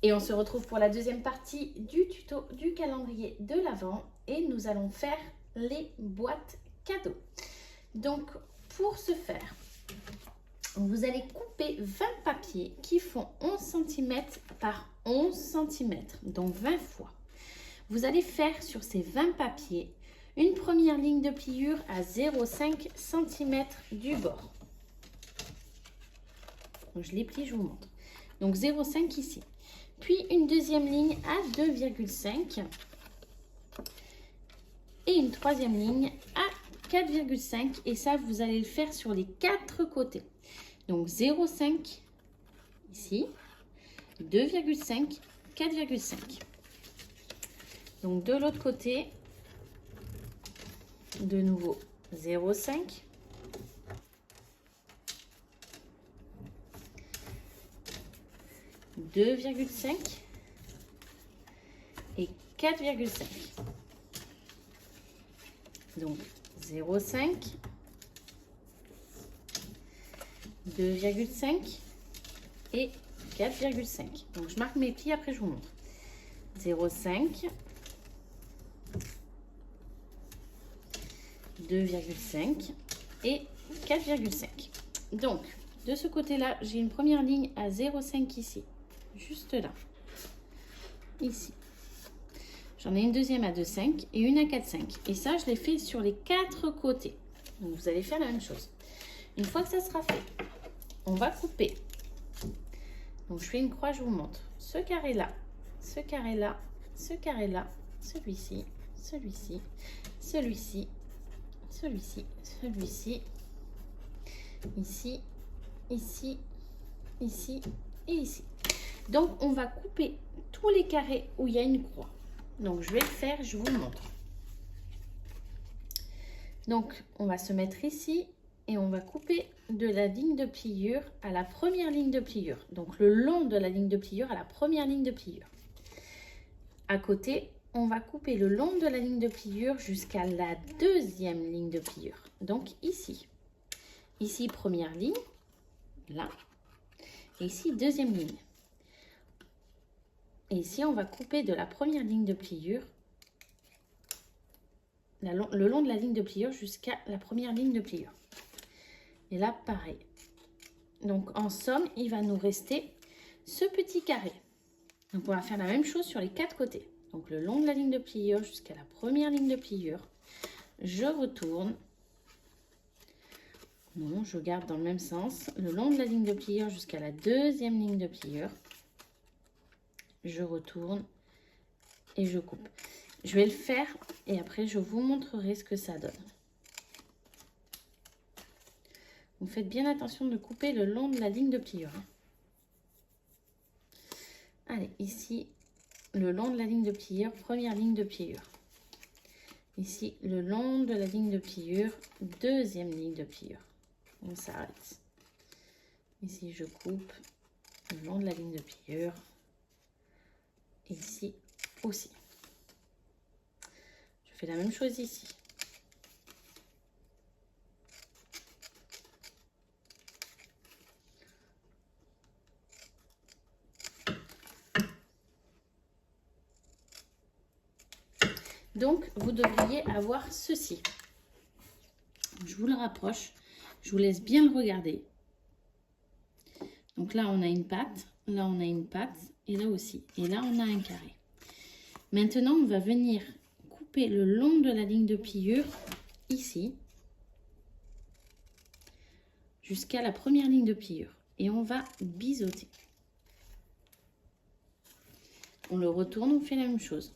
Et on se retrouve pour la deuxième partie du tuto du calendrier de l'Avent et nous allons faire les boîtes cadeaux. Donc pour ce faire, vous allez couper 20 papiers qui font 11 cm par 11 cm, donc 20 fois. Vous allez faire sur ces 20 papiers une première ligne de pliure à 0,5 cm du bord. Donc, je les plie, je vous montre. Donc 0,5 ici. Puis une deuxième ligne à 2,5 et une troisième ligne à 4,5 et ça vous allez le faire sur les 4 côtés. Donc 0,5 ici, 2,5, 4,5. Donc de l'autre côté, de nouveau 0,5. « 2,5 et 4,5. Donc 0,5, 2,5 et 4,5. Donc je marque mes plis, après je vous montre. 0,5, 2,5 et 4,5. Donc de ce côté-là, j'ai une première ligne à 0,5 ici. Juste là, ici. J'en ai une deuxième à 2,5 et une à 4,5. Et ça, je l'ai fait sur les 4 côtés. Donc, vous allez faire la même chose. Une fois que ça sera fait, on va couper. Donc, je fais une croix, je vous montre. Ce carré-là, ce carré-là, ce carré-là, celui-ci, celui-ci, celui-ci, celui-ci, celui-ci, ici, ici, ici et ici. Donc, on va couper tous les carrés où il y a une croix. Donc, je vais le faire, je vous montre. Donc, on va se mettre ici et on va couper de la ligne de pliure à la première ligne de pliure. Donc, le long de la ligne de pliure à la première ligne de pliure. À côté, on va couper le long de la ligne de pliure jusqu'à la deuxième ligne de pliure. Donc, ici. Ici, première ligne, là. Et ici, deuxième ligne. Et ici, on va couper de la première ligne de pliure, le long de la ligne de pliure jusqu'à la première ligne de pliure. Et là, pareil. Donc, en somme, il va nous rester ce petit carré. Donc, on va faire la même chose sur les 4 côtés. Donc, le long de la ligne de pliure jusqu'à la première ligne de pliure. Je retourne. Non, je garde dans le même sens. Le long de la ligne de pliure jusqu'à la deuxième ligne de pliure. Je retourne et je coupe. Je vais le faire et après je vous montrerai ce que ça donne. Vous faites bien attention de couper le long de la ligne de pliure. Allez, ici, le long de la ligne de pliure, première ligne de pliure. Ici, le long de la ligne de pliure, deuxième ligne de pliure. On s'arrête. Ici, je coupe le long de la ligne de pliure. Ici aussi. Je fais la même chose ici. Donc, vous devriez avoir ceci. Je vous le rapproche. Je vous laisse bien le regarder. Donc là, on a une patte. Là, on a une patte. Et là aussi. Et là, on a un carré. Maintenant, on va venir couper le long de la ligne de pliure, ici, jusqu'à la première ligne de pliure. Et on va biseauter. On le retourne, on fait la même chose.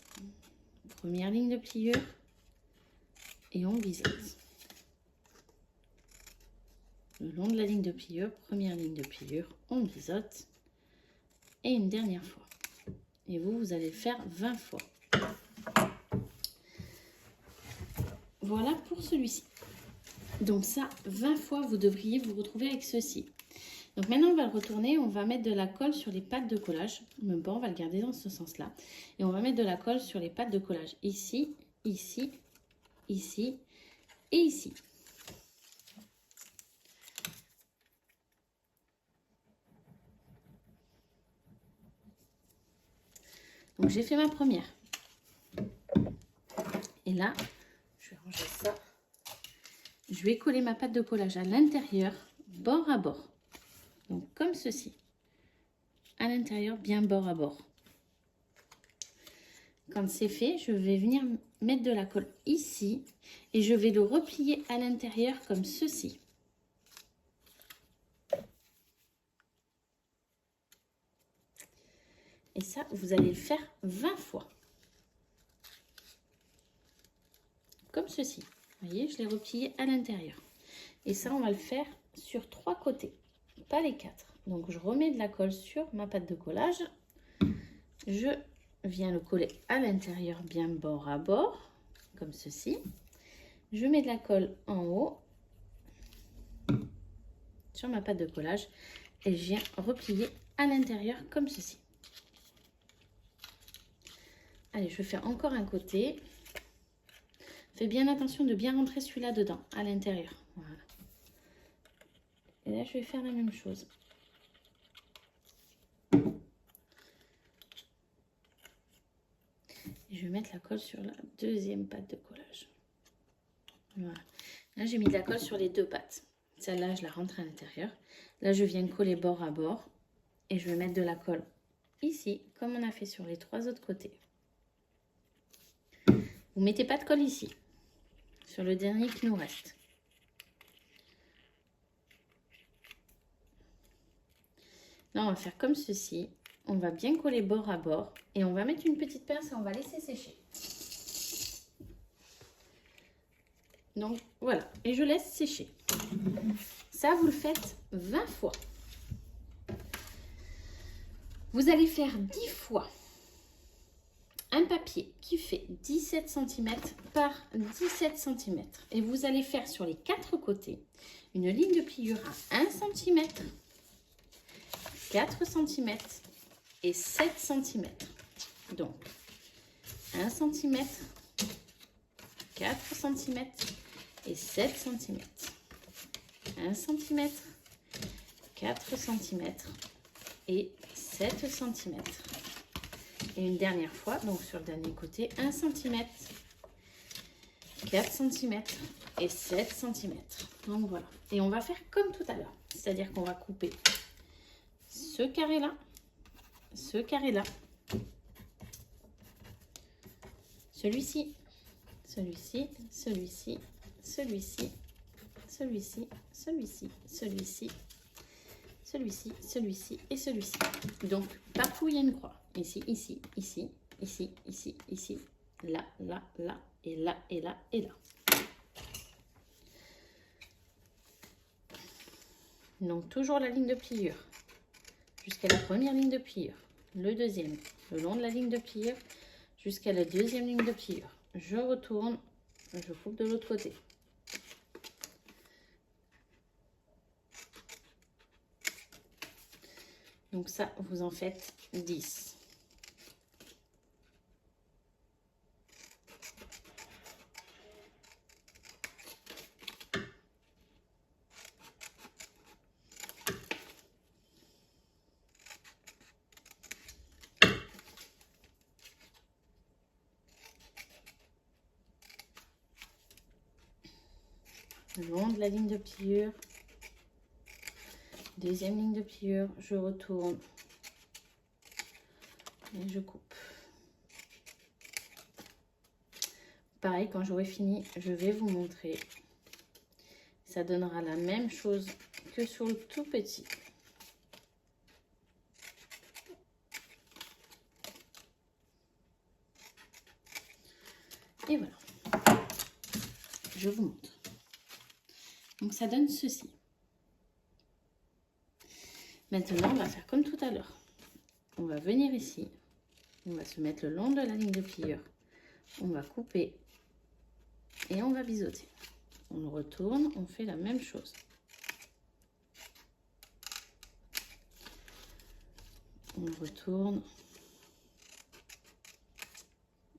Première ligne de pliure. Et on biseaute. Le long de la ligne de pliure, première ligne de pliure, on biseaute. Et une dernière fois. Et vous, vous allez le faire 20 fois. Voilà pour celui-ci. Donc ça, 20 fois, vous devriez vous retrouver avec ceci. Donc maintenant, on va le retourner. On va mettre de la colle sur les pattes de collage. Même pas, on va le garder dans ce sens-là. Et on va mettre de la colle sur les pattes de collage. Ici, ici, ici et ici. Donc j'ai fait ma première. Et là, je vais ranger ça. Je vais coller ma pâte de collage à l'intérieur, bord à bord. Donc comme ceci. À l'intérieur, bien bord à bord. Quand c'est fait, je vais venir mettre de la colle ici et je vais le replier à l'intérieur comme ceci. Et ça, vous allez le faire 20 fois. Comme ceci. Vous voyez, je l'ai replié à l'intérieur. Et ça, on va le faire sur 3 côtés, pas les 4. Donc, je remets de la colle sur ma pâte de collage. Je viens le coller à l'intérieur, bien bord à bord, comme ceci. Je mets de la colle en haut sur ma pâte de collage et je viens replier à l'intérieur comme ceci. Allez, je vais faire encore un côté. Fais bien attention de bien rentrer celui-là dedans, à l'intérieur. Voilà. Et là, je vais faire la même chose. Et je vais mettre la colle sur la deuxième pâte de collage. Voilà. Là, j'ai mis de la colle sur les 2 pattes. Celle-là, je la rentre à l'intérieur. Là, je viens coller bord à bord. Et je vais mettre de la colle ici, comme on a fait sur les 3 autres côtés. Vous mettez pas de colle ici, sur le dernier qui nous reste. Là, on va faire comme ceci. On va bien coller bord à bord. Et on va mettre une petite pince et on va laisser sécher. Donc, voilà. Et je laisse sécher. Ça, vous le faites 20 fois. Vous allez faire 10 fois un papier qui fait 17 cm par 17 cm. Et vous allez faire sur les 4 côtés une ligne de pliure à 1 cm, 4 cm et 7 cm. Donc, 1 cm, 4 cm et 7 cm. 1 cm, 4 cm et 7 cm. Et une dernière fois, donc sur le dernier côté, 1 cm, 4 cm et 7 cm. Donc voilà. Et on va faire comme tout à l'heure. C'est-à-dire qu'on va couper ce carré-là, celui-ci, celui-ci, celui-ci, celui-ci, celui-ci, celui-ci, celui-ci, celui-ci, celui-ci et celui-ci. Donc, partout où il y a une croix. Ici, ici, ici, ici, ici, ici, là, là, là, et là, et là, et là. Donc, toujours la ligne de pliure jusqu'à la première ligne de pliure. Le deuxième, le long de la ligne de pliure jusqu'à la deuxième ligne de pliure. Je retourne, je coupe de l'autre côté. Donc ça, vous en faites 10. Le long de la ligne de pliure. Deuxième ligne de pliure, je retourne et je coupe. Pareil, quand j'aurai fini, je vais vous montrer. Ça donnera la même chose que sur le tout petit. Et voilà. Je vous montre. Donc ça donne ceci. Maintenant, on va faire comme tout à l'heure. On va venir ici. On va se mettre le long de la ligne de pliure. On va couper et on va biseauter. On retourne, on fait la même chose. On retourne.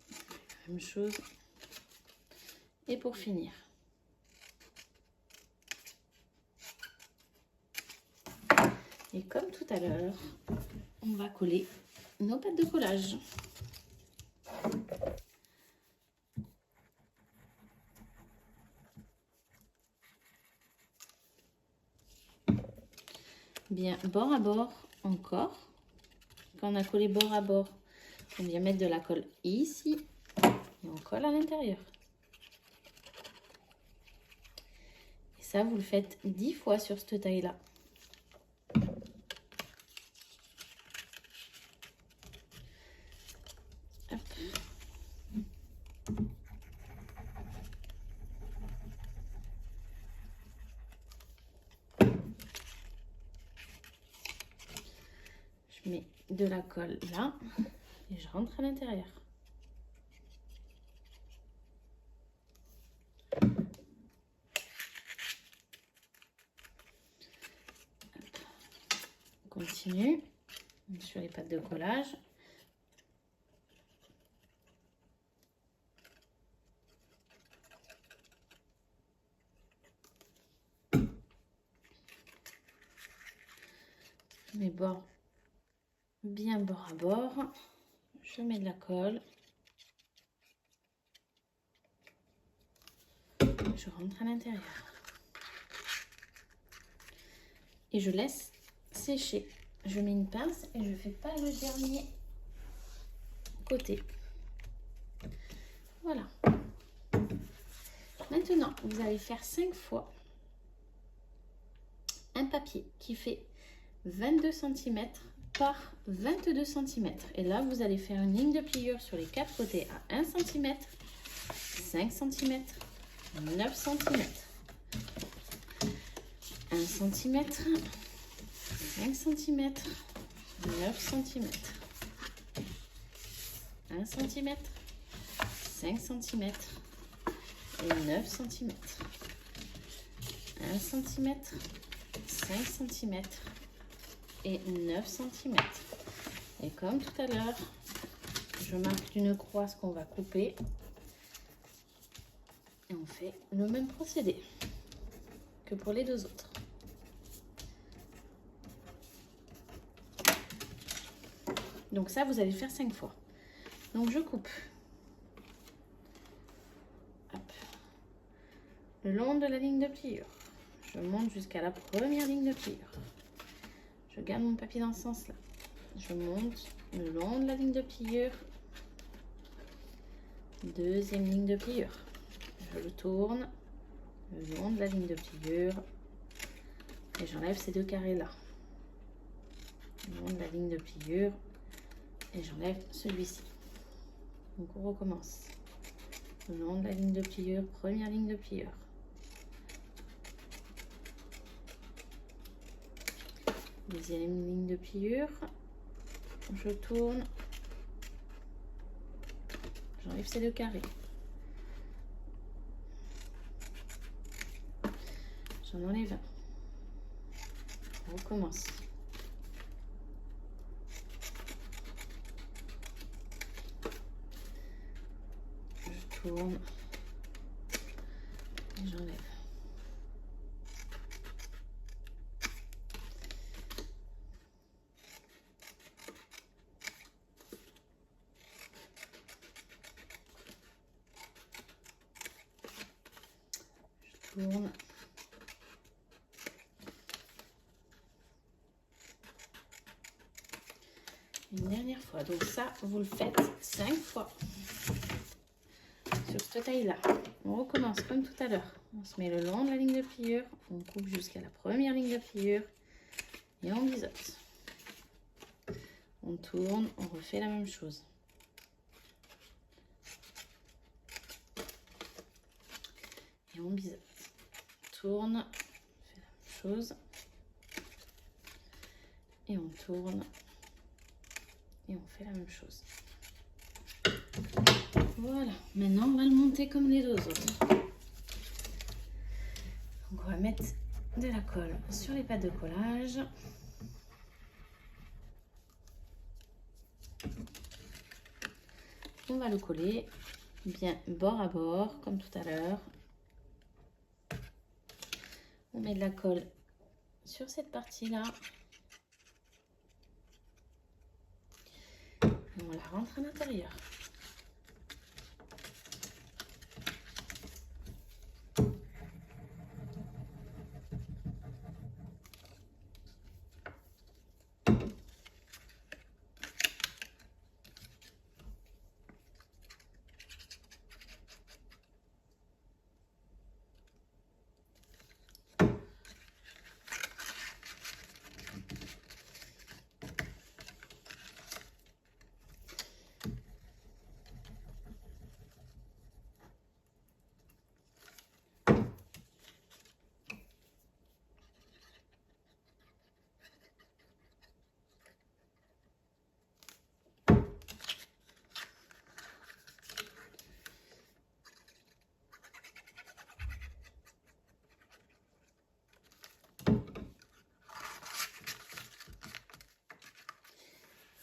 La même chose. Et pour finir. Et comme tout à l'heure, on va coller nos pâtes de collage. Bien bord à bord encore. Quand on a collé bord à bord, on vient mettre de la colle ici et on colle à l'intérieur. Et ça, vous le faites 10 fois sur cette taille-là. Je mets de la colle là et je rentre à l'intérieur. On continue sur les pattes de collage. Mes bords bien bord à bord. Je mets de la colle. Je rentre à l'intérieur. Et je laisse sécher. Je mets une pince et je fais pas le dernier côté. Voilà. Maintenant, vous allez faire 5 fois un papier qui fait 22 cm par 22 cm. Et là, vous allez faire une ligne de pliure sur les 4 côtés à 1 cm, 5 cm, 9 cm, 1 cm, 5 cm, 9 cm, 1 cm, 5 cm et 9 cm, 1 cm, 5 cm et 9 cm. Et comme tout à l'heure, je marque d'une croix ce qu'on va couper. Et on fait le même procédé que pour les deux autres. Donc ça, vous allez faire 5 fois. Donc je coupe. Hop. Le long de la ligne de pliure. Je monte jusqu'à la première ligne de pliure. Je garde mon papier dans ce sens-là. Je monte le long de la ligne de pliure. Deuxième ligne de pliure. Je le tourne le long de la ligne de pliure. Et j'enlève ces deux carrés-là. Le long de la ligne de pliure. Et j'enlève celui-ci. Donc on recommence. Le long de la ligne de pliure, première ligne de pliure. Deuxième ligne de pliure. Je tourne. J'enlève ces deux carrés. J'en enlève un. On recommence. Je tourne. Et j'enlève. Je tourne. Une dernière fois. Donc ça, vous le faites 5 fois. Sur cette taille-là. On recommence comme tout à l'heure. On se met le long de la ligne de pliure. On coupe jusqu'à la première ligne de pliure. Et on biseaute. On tourne. On refait la même chose. Et on biseaute. On tourne. On fait la même chose. Et on tourne. Et on fait la même chose. Voilà, maintenant on va le monter comme les deux autres. Donc on va mettre de la colle sur les pattes de collage. On va le coller bien bord à bord comme tout à l'heure. On met de la colle sur cette partie-là. On la rentre à l'intérieur.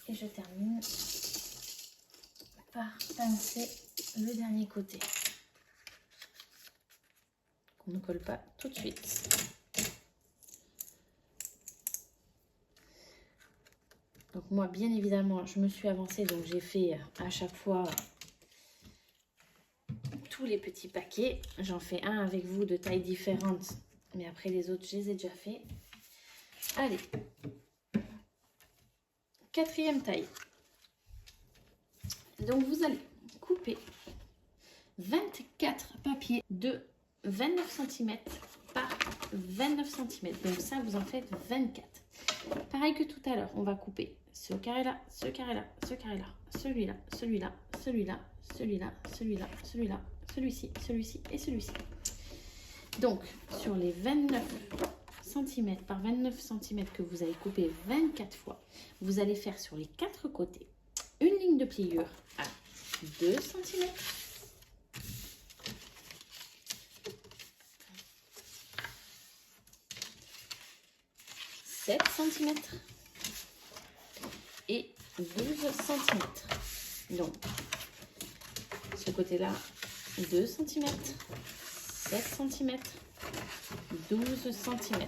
Et je termine par pincer le dernier côté. On ne colle pas tout de suite. Donc moi, bien évidemment, je me suis avancée, donc j'ai fait à chaque fois tous les petits paquets. J'en fais un avec vous de taille différente, mais après les autres, je les ai déjà fait. Allez, 4e taille. Donc vous allez couper 24 papiers de 29 cm par 29 cm. Donc ça, vous en faites 24. Pareil que tout à l'heure, on va couper ce carré-là, ce carré-là, ce carré-là, celui-là, celui-là, celui-là, celui-là, celui-là, celui-là, celui-ci, celui-ci et celui-ci. Donc, sur les 29 cm par 29 cm que vous allez couper 24 fois, vous allez faire sur les 4 côtés une ligne de pliure à 2 cm. 7 cm et 12 cm. Donc, ce côté-là, 2 cm, 7 cm, 12 cm.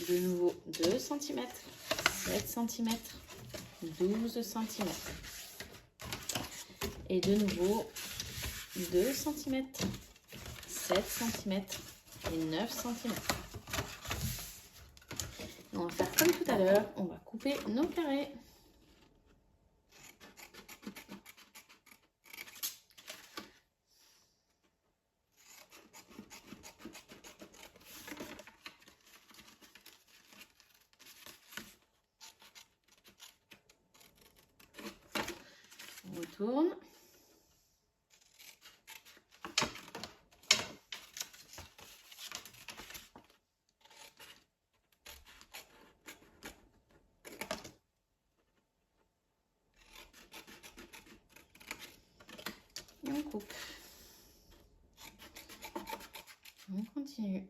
De nouveau, 2 cm, 7 cm, 12 cm. Et de nouveau, 2 cm, 7 cm et 9 cm. On va faire comme tout à l'heure, on va couper nos carrés. On retourne. Et on coupe. On continue.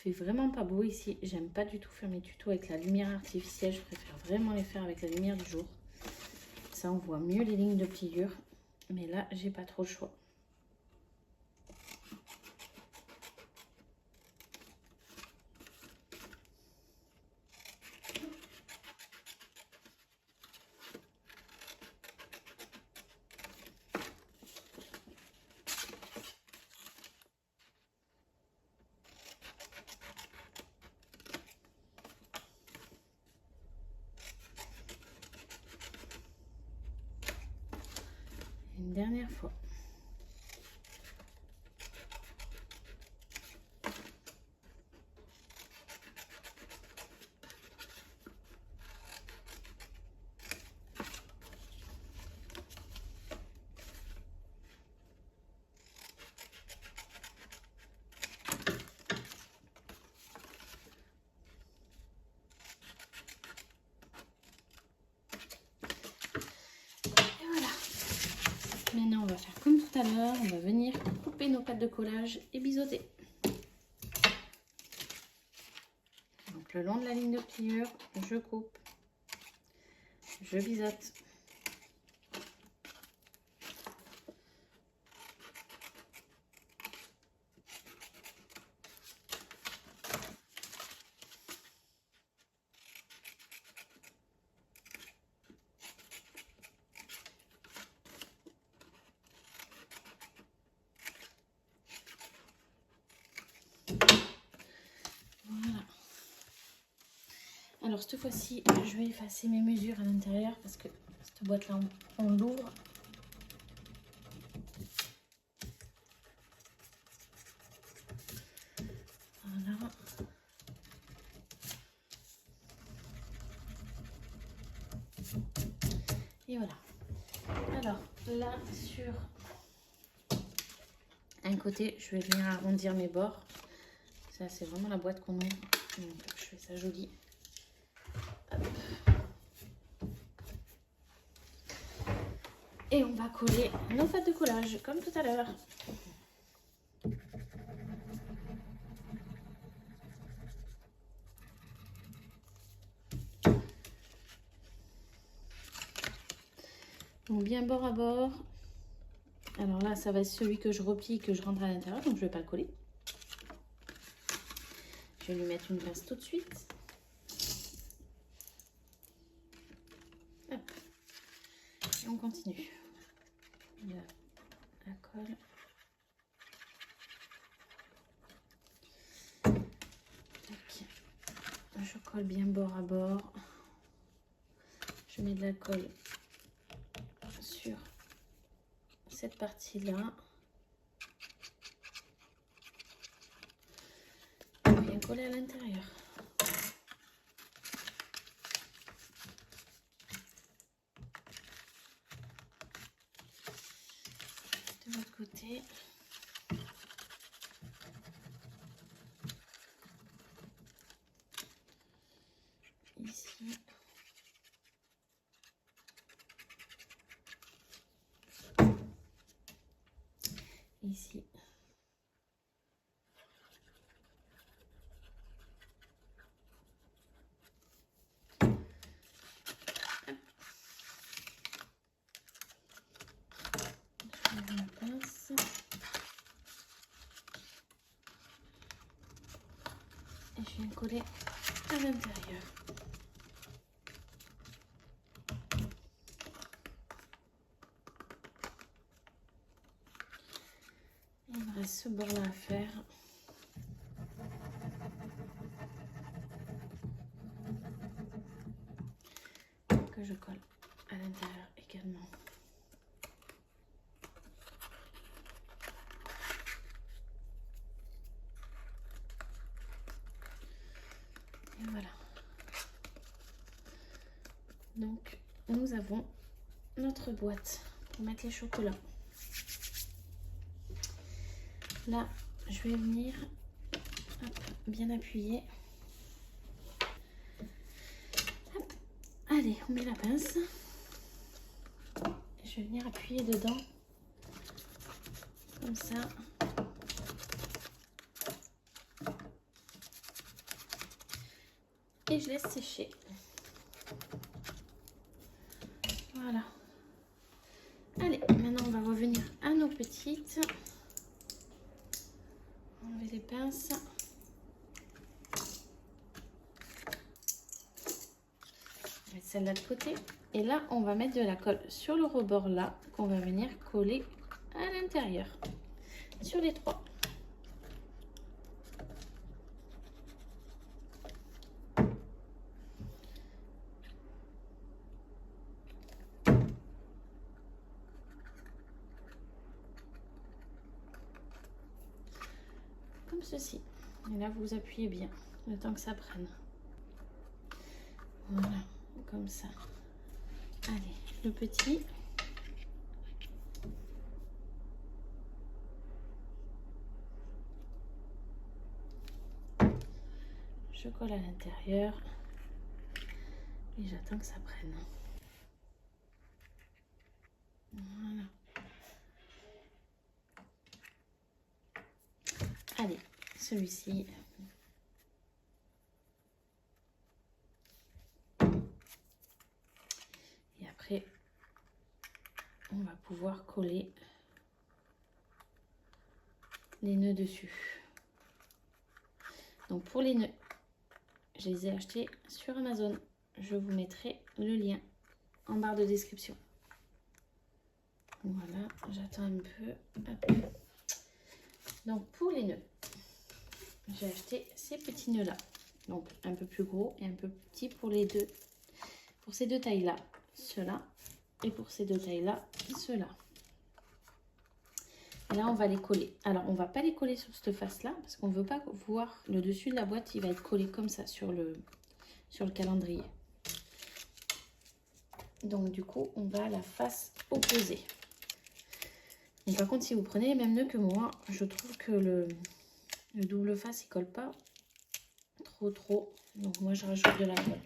Il fait vraiment pas beau ici. J'aime pas du tout faire mes tutos avec la lumière artificielle. Je préfère vraiment les faire avec la lumière du jour. Ça, on voit mieux les lignes de pliure. Mais là, j'ai pas trop le choix. Une dernière fois. Maintenant, on va faire comme tout à l'heure. On va venir couper nos pattes de collage et biseauter. Donc, le long de la ligne de pliure, je coupe, je biseaute. Alors cette fois-ci, je vais effacer mes mesures à l'intérieur parce que cette boîte-là, on l'ouvre. Voilà. Et voilà. Alors là, sur un côté, je vais venir arrondir mes bords. Ça, c'est vraiment la boîte qu'on ouvre. Donc, je fais ça joli. Hop. Et on va coller nos pâtes de collage, comme tout à l'heure. Donc, bien bord à bord. Alors là, ça va être celui que je replie, que je rentre à l'intérieur, donc je ne vais pas le coller. Je vais lui mettre une pince tout de suite. Hop. Et on continue. Là, la colle. Tac. Je colle bien bord à bord. Je mets de la colle sur cette partie-là. Bien coller à l'intérieur. De l'autre côté. Ici. Ici. Et je viens coller à l'intérieur. Il me reste ce bord-là à faire. Que je colle à l'intérieur également. Et voilà. Donc, nous avons notre boîte pour mettre les chocolats. Là, je vais venir hop, bien appuyer. Hop. Allez, on met la pince. Je vais venir appuyer dedans. Comme ça. Et je laisse sécher. Voilà. Allez, maintenant on va revenir à nos petites. Enlever les pinces. On va mettre celle-là de côté. Et là, on va mettre de la colle sur le rebord là, qu'on va venir coller à l'intérieur. Sur les trois. Comme ceci. Et là, vous appuyez bien, le temps que ça prenne. Voilà, comme ça. Allez, le petit. Je colle à l'intérieur. Et j'attends que ça prenne. Voilà. Allez, celui-ci. Et après, on va pouvoir coller les nœuds dessus. Donc pour les nœuds, je les ai achetés sur Amazon. Je vous mettrai le lien en barre de description. Voilà, j'attends un peu. Hop. Donc pour les nœuds, j'ai acheté ces petits nœuds là. Donc un peu plus gros et un peu petit pour les deux. Pour ces deux tailles là, ceux-là. Et pour ces deux tailles là, ceux-là. Et là on va les coller. Alors on va pas les coller sur cette face là parce qu'on veut pas voir le dessus de la boîte. Il va être collé comme ça sur le calendrier. Donc du coup on va à la face opposée. Et par contre, si vous prenez les mêmes nœuds que moi, je trouve que le double face, il colle pas trop. Donc moi, je rajoute de la colle.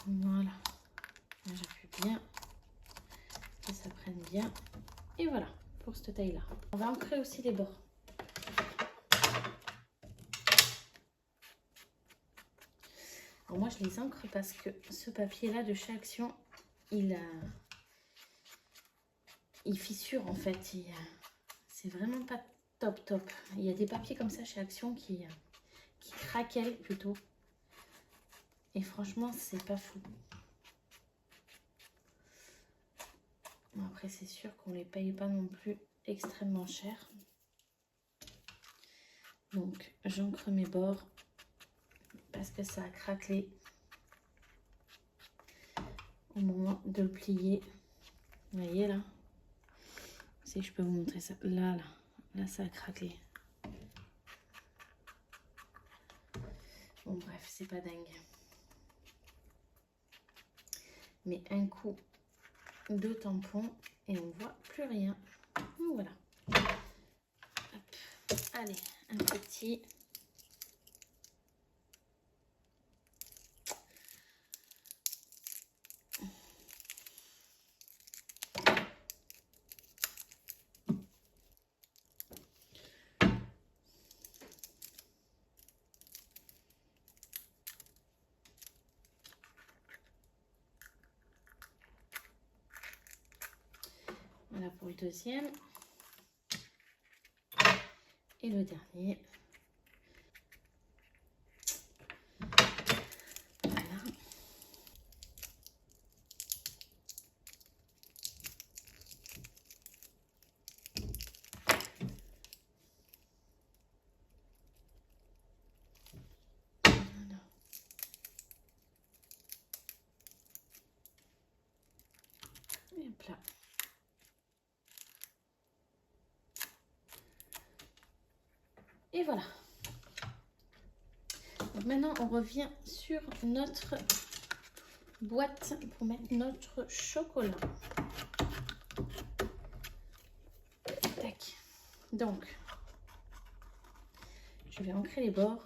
Voilà. J'appuie bien. Que ça prenne bien. Et voilà, pour cette taille-là. On va ancrer aussi les bords. Alors moi, je les ancre parce que ce papier-là de chez Action, il fissure en fait. C'est vraiment pas top. Il y a des papiers comme ça chez Action qui craquellent plutôt. Et franchement, c'est pas fou. Bon, après, c'est sûr qu'on les paye pas non plus extrêmement cher. Donc, j'ancre mes bords parce que ça a craquelé au moment de le plier. Vous voyez là? Si je peux vous montrer ça. Là, ça a craquelé. Bon, bref, c'est pas dingue. Mais un coup de tampon et on voit plus rien. Donc, voilà. Hop. Allez, un petit. Voilà pour le deuxième. Et le dernier. Voilà. Voilà. Et hop là. Et voilà. Donc maintenant, on revient sur notre boîte pour mettre notre chocolat. Tac. Donc, je vais ancrer les bords.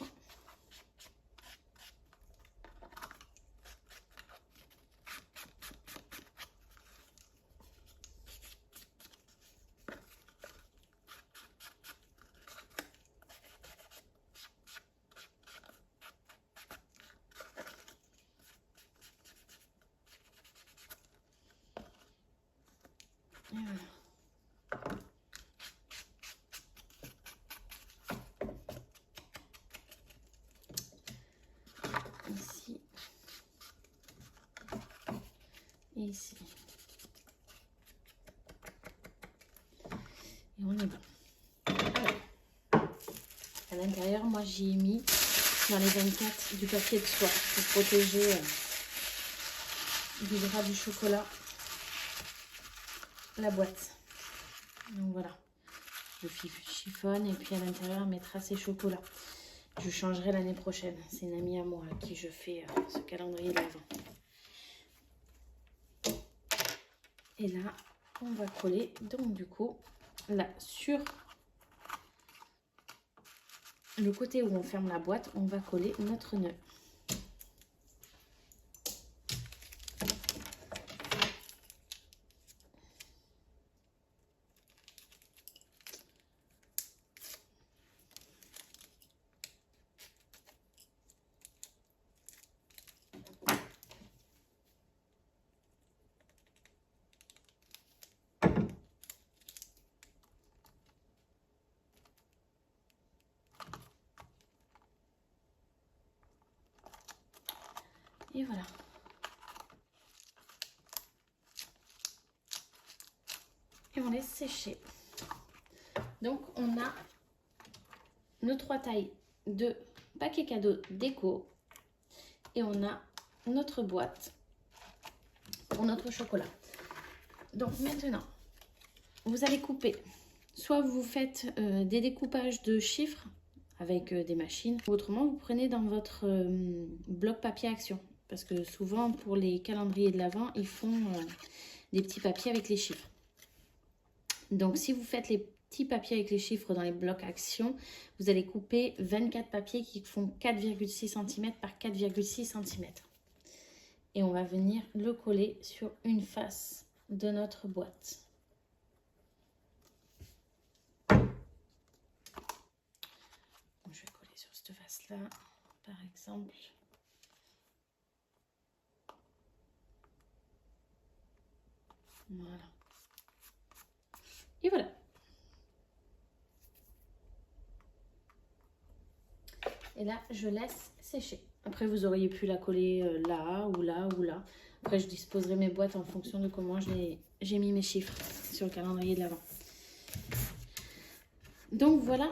Et voilà. Ici. Et ici. Et on est bon. Alors, à l'intérieur, moi, j'y ai mis dans les 24 du papier de soie pour protéger du gras du chocolat la boîte. Donc voilà, je chiffonne et puis à l'intérieur, on mettra ses chocolats. Je changerai l'année prochaine. C'est une amie à moi à qui je fais ce calendrier de l'Avent. Et là, on va coller. Donc du coup, là, sur le côté où on ferme la boîte, on va coller notre nœud. Et voilà. Et on laisse sécher. Donc on a nos 3 tailles de paquets cadeaux déco. Et on a notre boîte pour notre chocolat. Donc maintenant, vous allez couper. Soit vous faites des découpages de chiffres avec des machines. Autrement, vous prenez dans votre bloc papier action. Parce que souvent, pour les calendriers de l'Avent, ils font des petits papiers avec les chiffres. Donc, si vous faites les petits papiers avec les chiffres dans les blocs action, vous allez couper 24 papiers qui font 4,6 cm par 4,6 cm. Et on va venir le coller sur une face de notre boîte. Je vais coller sur cette face-là, par exemple. Voilà. Et voilà. Et là, je laisse sécher. Après, vous auriez pu la coller là ou là ou là. Après, je disposerai mes boîtes en fonction de comment j'ai mis mes chiffres sur le calendrier de l'Avent. Donc, voilà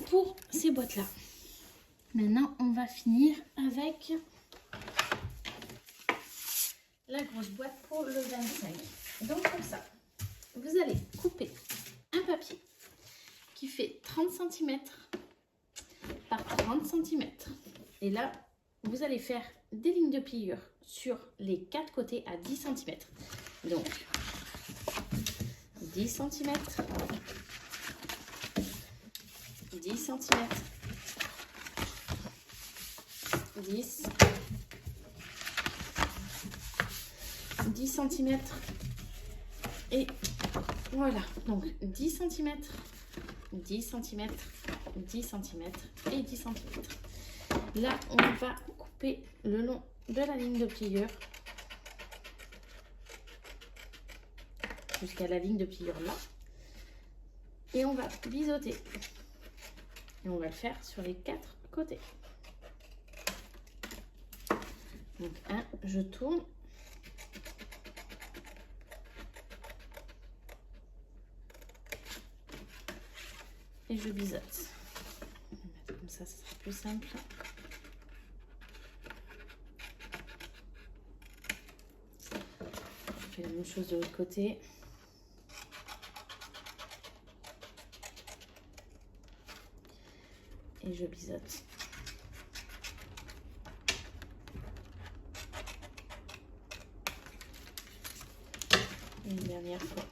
pour ces boîtes-là. Maintenant, on va finir avec la grosse boîte pour le 25. Donc, pour ça, vous allez couper un papier qui fait 30 cm par 30 cm. Et là, vous allez faire des lignes de pliure sur les 4 côtés à 10 cm. Donc, 10 cm, 10 cm, 10, 10 cm, et voilà, donc 10 cm, 10 cm, 10 cm et 10 cm. Là, on va couper le long de la ligne de pliure jusqu'à la ligne de pliure là. Et on va biseauter. Et on va le faire sur les 4 côtés. Donc, je tourne. Et je biseaute. On va mettre comme ça sera plus simple. Je fais la même chose de l'autre côté. Et je biseaute. Une dernière fois.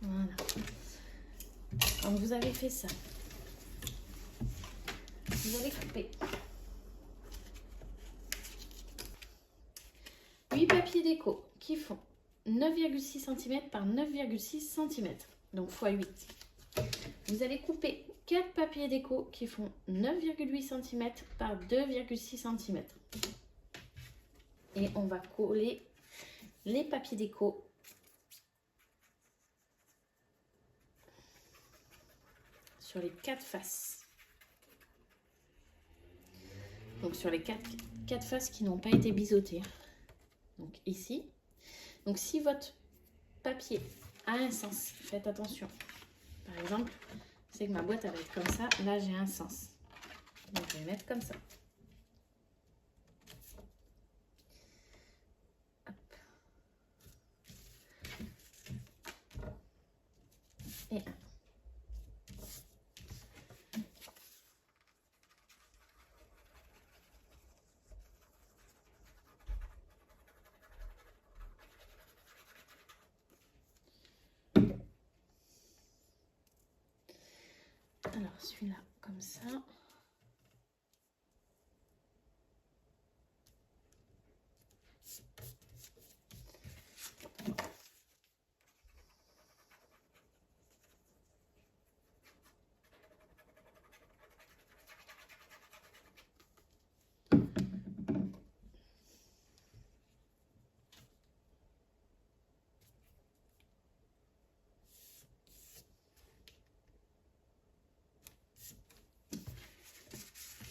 Voilà. Donc vous avez fait ça. Vous allez couper 8 papiers déco qui font 9,6 cm par 9,6 cm. Donc x 8. Vous allez couper 4 papiers déco qui font 9,8 cm par 2,6 cm. Et on va coller les papiers déco sur les 4 faces. Donc sur les 4 faces qui n'ont pas été biseautées. Donc ici. Donc si votre papier a un sens, faites attention. Par exemple, c'est que ma boîte elle va être comme ça. Là j'ai un sens. Donc je vais mettre comme ça. Hop. Et un. Alors celui-là comme ça.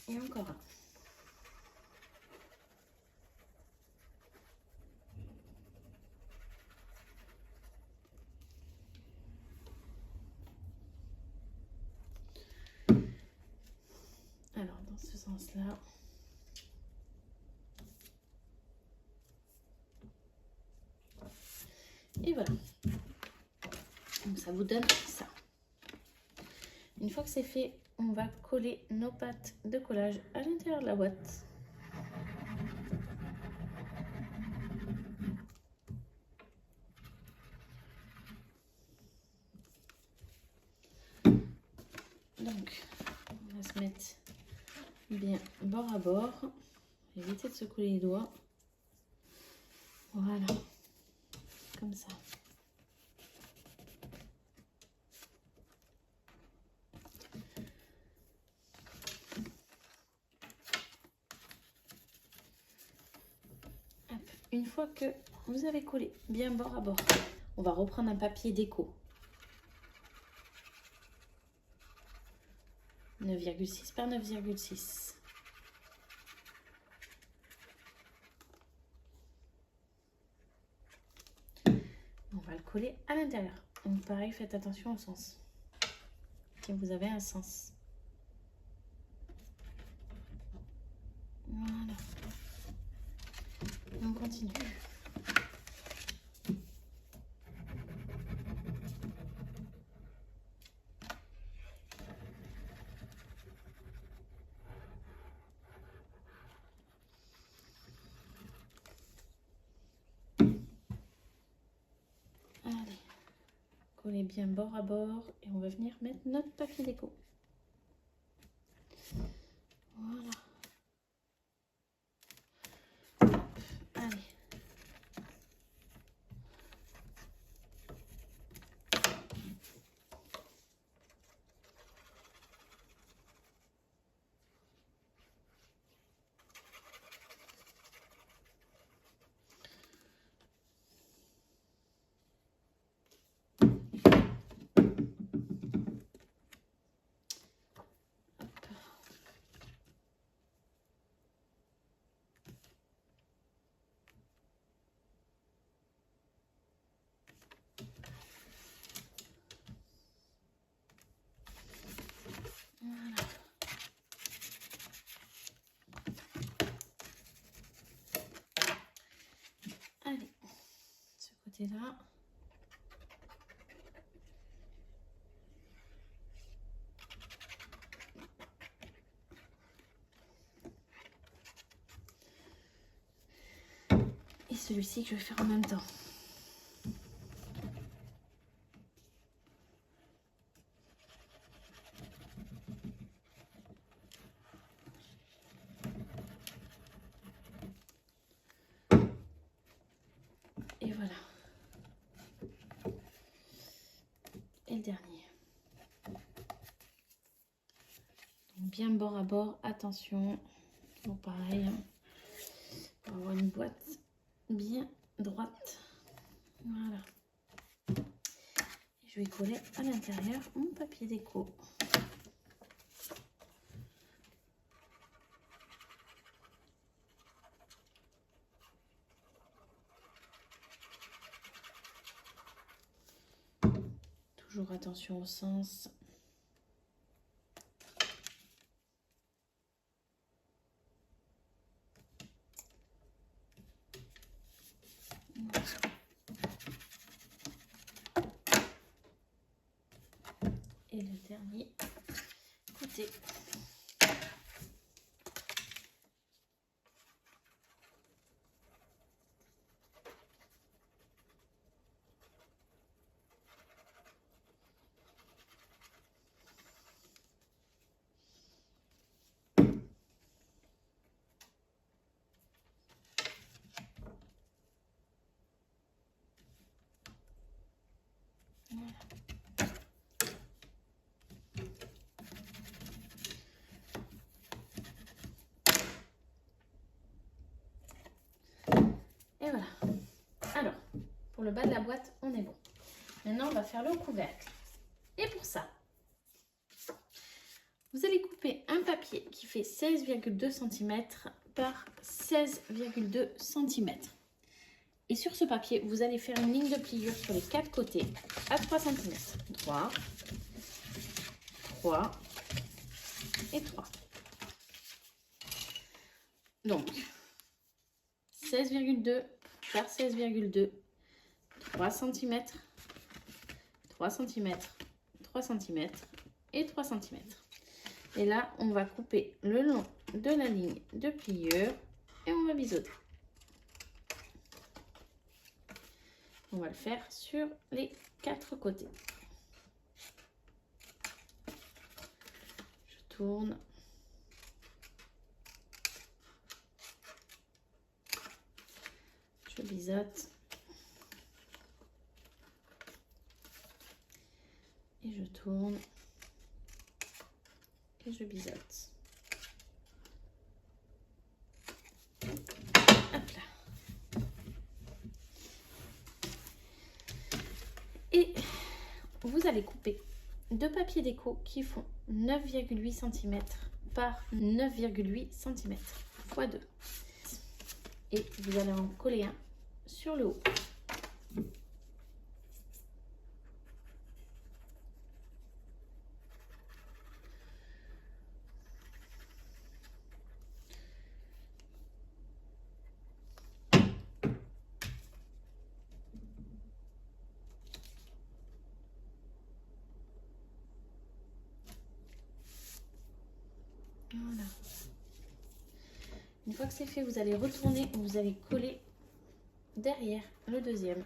Et encore un. Alors dans ce sens-là. Et voilà. Donc ça vous donne ça. Une fois que c'est fait, on va coller nos pattes de collage à l'intérieur de la boîte. Donc, on va se mettre bien bord à bord. Éviter de se coller les doigts. Voilà. Comme ça. Hop. Une fois que vous avez collé bien bord à bord, on va reprendre un papier déco. 9,6 par 9,6. On va le coller à l'intérieur. Donc pareil, faites attention au sens. Si vous avez un sens. Voilà. On continue. Allez, coller bien bord à bord et on va venir mettre notre papier déco. Voilà. Allez. Voilà. Allez, ce côté-là. Et celui-ci que je vais faire en même temps. Et voilà. Et le dernier. Donc bien bord à bord, attention. Bon, pareil, hein. On va avoir une boîte bien droite. Voilà. Et je vais coller à l'intérieur mon papier déco. Toujours attention au sens. Et le dernier côté. Voilà. Et voilà. Alors, pour le bas de la boîte, on est bon. Maintenant, on va faire le couvercle. Et pour ça, vous allez couper un papier qui fait 16,2 cm par 16,2 cm. Et sur ce papier, vous allez faire une ligne de pliure sur les 4 côtés à 3 cm. 3, 3 et 3. Donc, 16,2 par 16,2, 3 cm, 3 cm, 3 cm et 3 cm. Et là, on va couper le long de la ligne de pliure et on va biseauter. On va le faire sur les 4 côtés. Je tourne. Je biseaute. Et je tourne. Et je biseaute. Hop là. Et vous allez couper 2 papiers déco qui font 9,8 cm par 9,8 cm x 2. Et vous allez en coller un sur le haut. Voilà. Une fois que c'est fait, vous allez retourner, vous allez coller derrière le deuxième.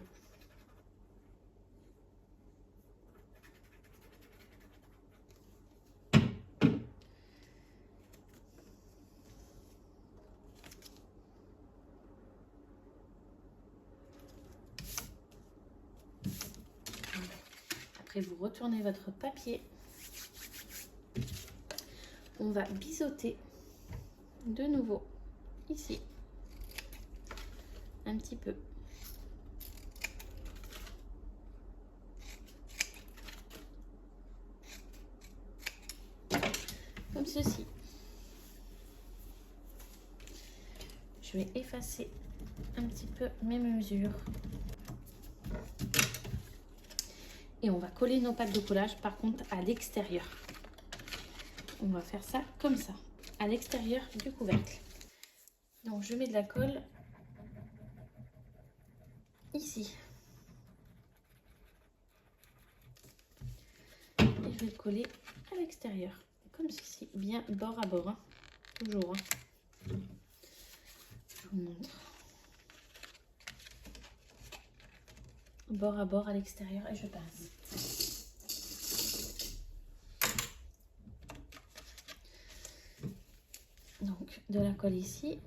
Après, vous retournez votre papier. On va biseauter de nouveau ici, un petit peu. Comme ceci. Je vais effacer un petit peu mes mesures. Et on va coller nos pâtes de collage par contre à l'extérieur. On va faire ça comme ça, à l'extérieur du couvercle. Donc je mets de la colle ici. Et je vais le coller à l'extérieur, comme ceci, bien bord à bord, hein. Toujours. Hein. Je vous montre. Bord à bord à l'extérieur et je passe. Donc de la colle ici.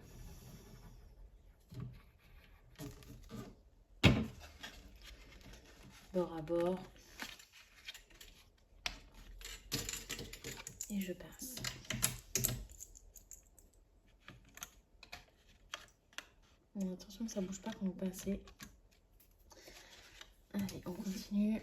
Bord à bord. Et je pince. Bon, attention que ça ne bouge pas quand vous pincez. Allez, on continue.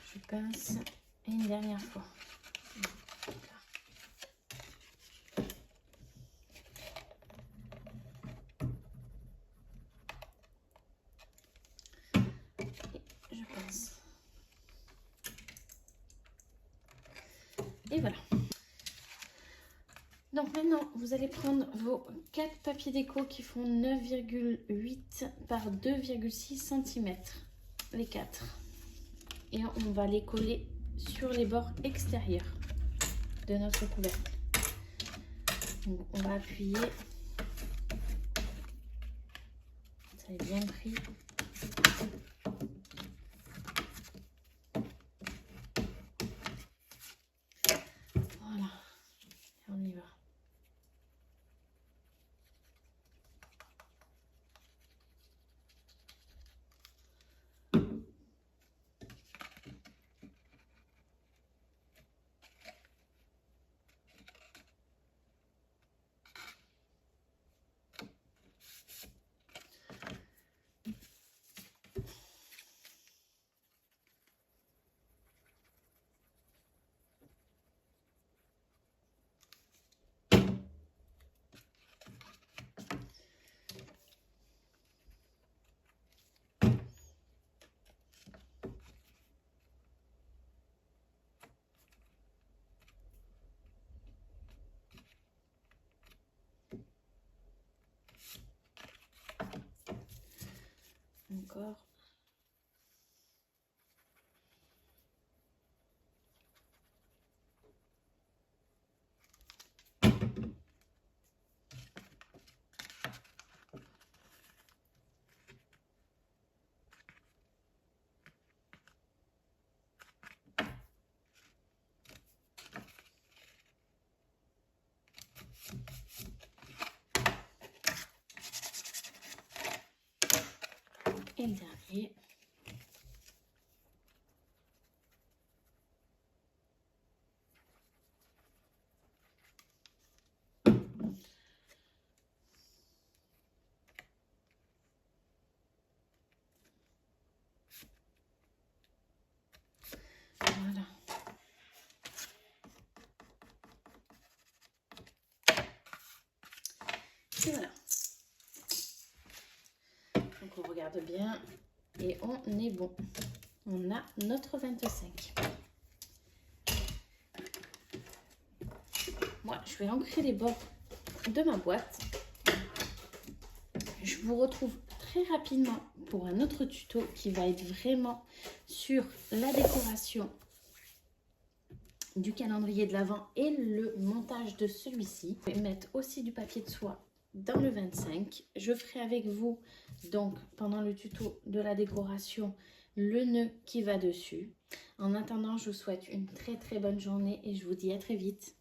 Je pince et une dernière fois. Et voilà. Donc maintenant, vous allez prendre vos 4 papiers déco qui font 9,8 par 2,6 cm. Les 4. Et on va les coller sur les bords extérieurs de notre couvercle. Donc on va appuyer. Ça est bien pris. Voilà. Et on y va. Et le dernier. Voilà. Et voilà. Donc on regarde bien et on est bon. On a notre 25. Moi, je vais ancrer les bords de ma boîte. Je vous retrouve très rapidement pour un autre tuto qui va être vraiment sur la décoration du calendrier de l'Avent et le montage de celui-ci. Je vais mettre aussi du papier de soie dans le 25. Je ferai avec vous donc pendant le tuto de la décoration le nœud qui va dessus. En attendant, je vous souhaite une très bonne journée et je vous dis à très vite.